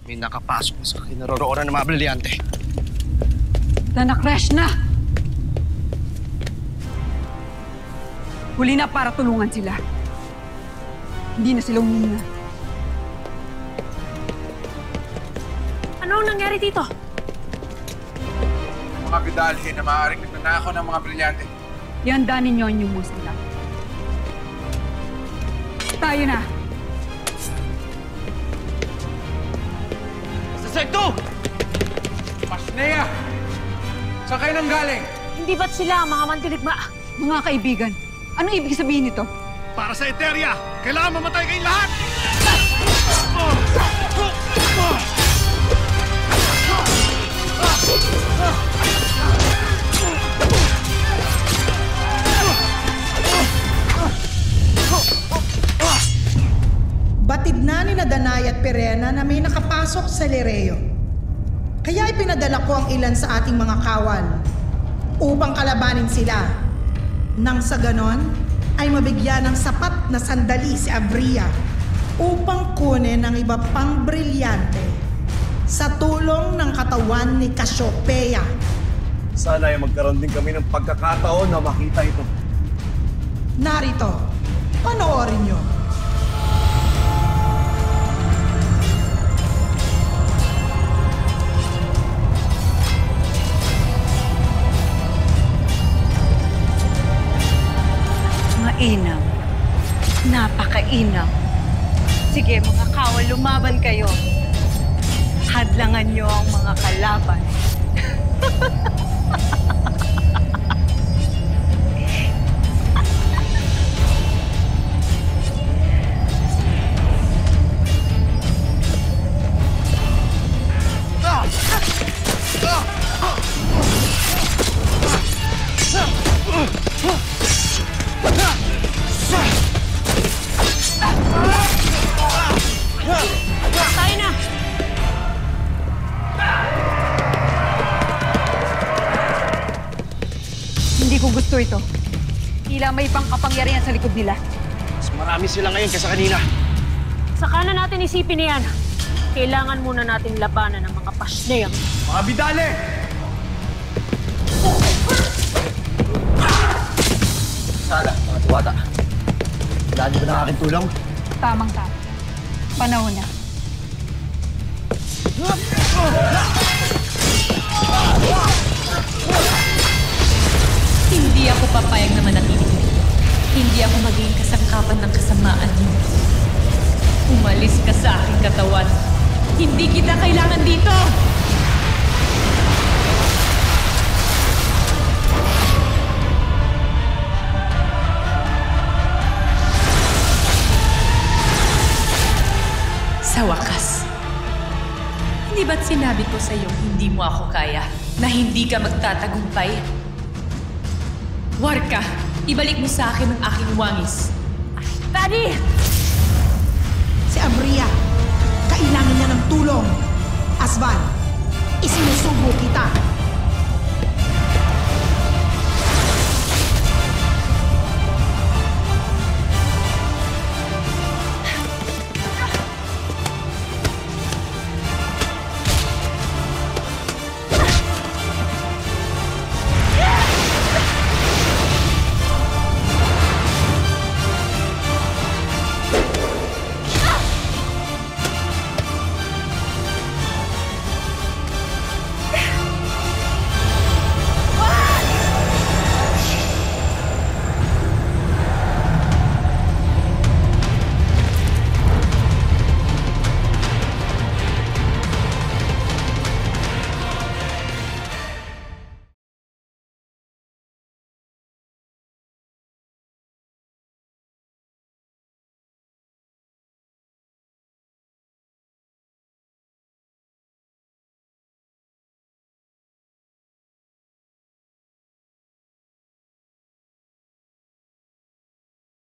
May nakapasok sa kinaroroonan ng mga brilyante. Na-crash na! Huli na para tulungan sila. Hindi na sila umina. Ano ang nangyari dito? Mga bidalhin na maaaring nagnanakaw ng mga brilyante. Ihanda ninyo ang inyong musila. Tayo na! Sa sekto! Pasnea! Saan kayo nang galing? Hindi ba't sila ang mga mandirigma? Mga kaibigan, anong ibig sabihin nito? Para sa Eteria, kailangan mamatay kayong lahat! Batid na ni Danay at Pirena na may nakapasok sa Lireo. Kaya ipinadala ko ang ilan sa ating mga kawal upang kalabanin sila. Nang sa ganon, ay mabigyan ng sapat na sandali si Abria upang kunin ang iba pang brilyante sa tulong ng katawan ni Cassiopeia. Sana ay magkaroon din kami ng pagkakataon na makita ito. Narito, panoorin nyo. Mainam. Napakainam. Sige, mga kawal, lumaban kayo. Hadlangan nyo ang mga kalaban. Tayo na! Hindi ko gusto ito. Tila may pang kapangyarihan sa likod nila. Mas marami sila ngayon kaysa kanina. Saka na natin isipin na yan. Kailangan muna natin labanan ng mga pasneyang. Mga bidale! Sala, mga tuwata. Kailangan niyo ba ng aking tulong? Tamang-tama. Panahon na. Hindi ako papayag na manatili dito. Hindi ako magiging kasangkapan ng kasamaan mo. Umalis ka sa aking katawan. Hindi kita kailangan dito! Sa wakas, hindi ba't sinabi ko sa'yo hindi mo ako kaya? Na hindi ka magtatagumpay? Warka, ibalik mo sa akin ang aking wangis. Paddy! Si Abria, kailangan niya ng tulong. Asvan, isinusubo kita.